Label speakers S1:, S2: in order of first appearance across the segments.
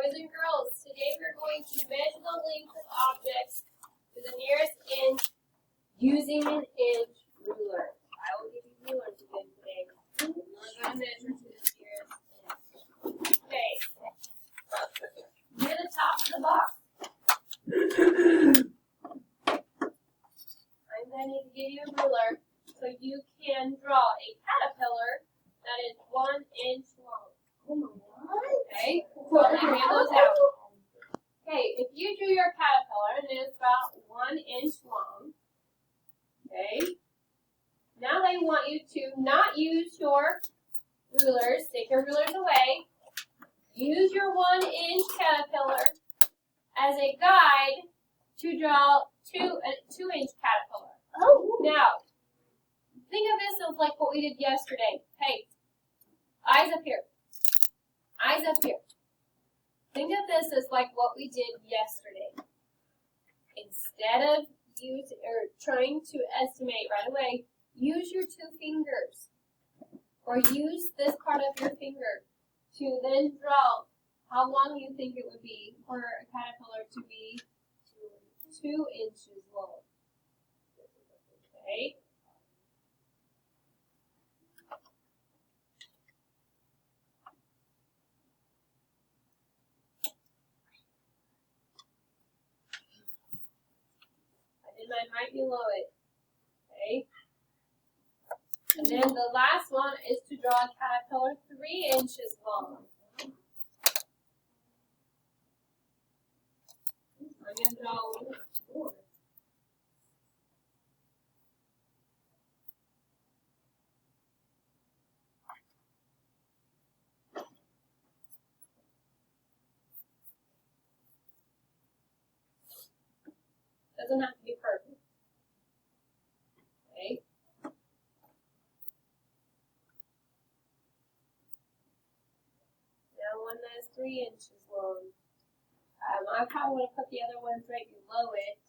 S1: Boys and girls, today we're going to measure the length of objects to the nearest inch using an inch ruler. I will give you rulers again today. We're going to measure to the nearest inch. Okay. Near the top of the box. I'm going to give you a ruler so you can draw a caterpillar that is 1 inch long. Okay, so I'm going to hand those out. Okay, if you drew your caterpillar and it's about 1 inch long, okay, now they want you to not use your rulers, take your rulers away, use your 1 inch caterpillar as a guide to draw a 2 inch caterpillar.
S2: Oh.
S1: Now, think of this as like what we did yesterday. Hey, eyes up here. Eyes up here. Think of this as like what we did yesterday. Instead of trying to estimate right away, use your 2 fingers. Or use this part of your finger to then draw how long you think it would be for a caterpillar to be 2 inches long. Okay? Mine right below it. Okay? And then the last one is to draw a caterpillar 3 inches long. I'm going to draw 4. Doesn't have to be perfect. Okay. Now one that is 3 inches long. I probably want to put the other ones right below it.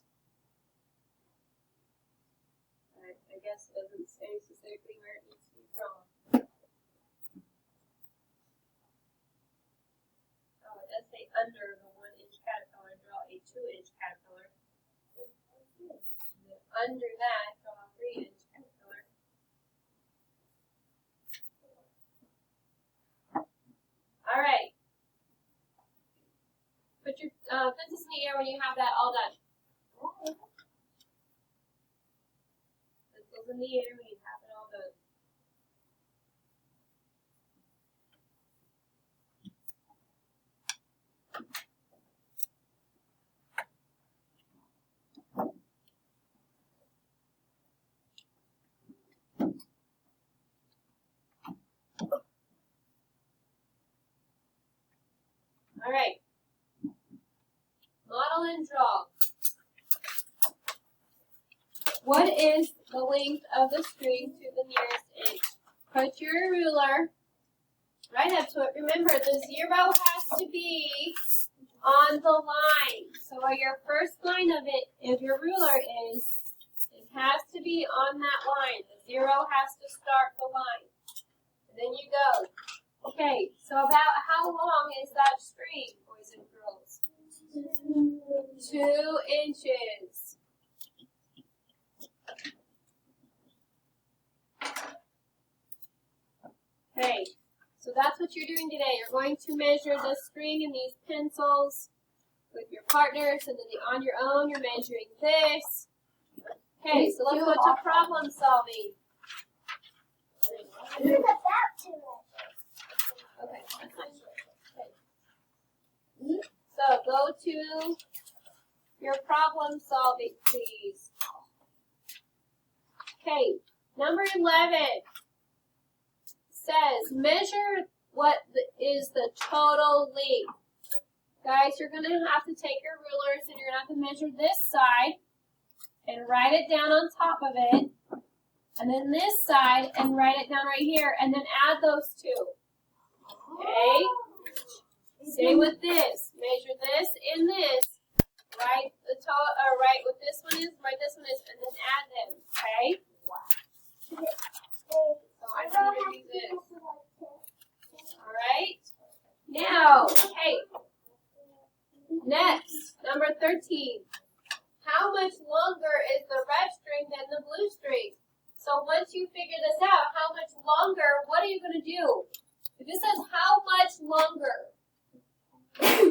S1: I guess it doesn't say specifically where it needs to be drawn. Oh, it does say under the 1 inch caterpillar, draw a 2 inch caterpillar. Under that, draw a 3 inch caterpillar. All right. Put your pencils in the air when you have that all done. Pencils in the air when you have it all done. All right. Model and draw. What is the length of the string to the nearest inch? Put your ruler right up to it. Remember, the 0 has to be on the line. So where your first line of it, if your ruler is, it has to be on that line. The 0 has to start the line. And then you go. Okay, so about how long is that string, boys and girls? 2 inches. Okay, so that's what you're doing today. You're going to measure the string in these pencils with your partners, and then on your own, you're measuring this. Okay, so let's go to problem solving.
S2: What about 2 inches?
S1: Okay, that's nice. Okay. So go to your problem solving, please. Okay, number 11 says measure what is the total length. Guys, you're going to have to take your rulers and you're going to have to measure this side and write it down on top of it. And then this side and write it down right here and then add those two. Okay? Same with this. Measure this and this. Write the total, write what this one is, write this one is, and then add them. Okay? So I'm going to do this. Alright? Now, hey, Next, number 13. How much longer is the red string than the blue string? So once you figure this out, how much longer, what are you going to do? If it says how much longer,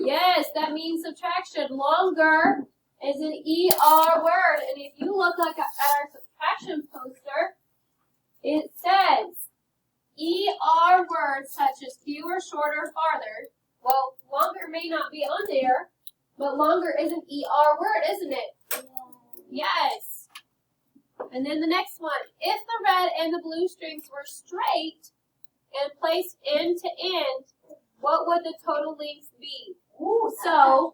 S1: yes, that means subtraction. Longer is an ER word. And if you look at our subtraction poster, it says ER words such as fewer, shorter, farther. Well, longer may not be on there, but longer is an ER word, isn't it? Yes. And then the next one. If the red and the blue strings were straight and placed end to end, what would the total length be? So,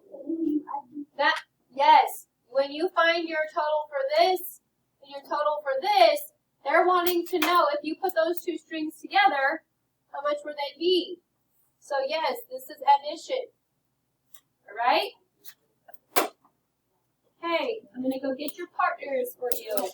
S1: that, yes, when you find your total for this and your total for this, they're wanting to know if you put those two strings together, how much would they be? So yes, this is addition. Alright? Okay, I'm going to go get your partners for you.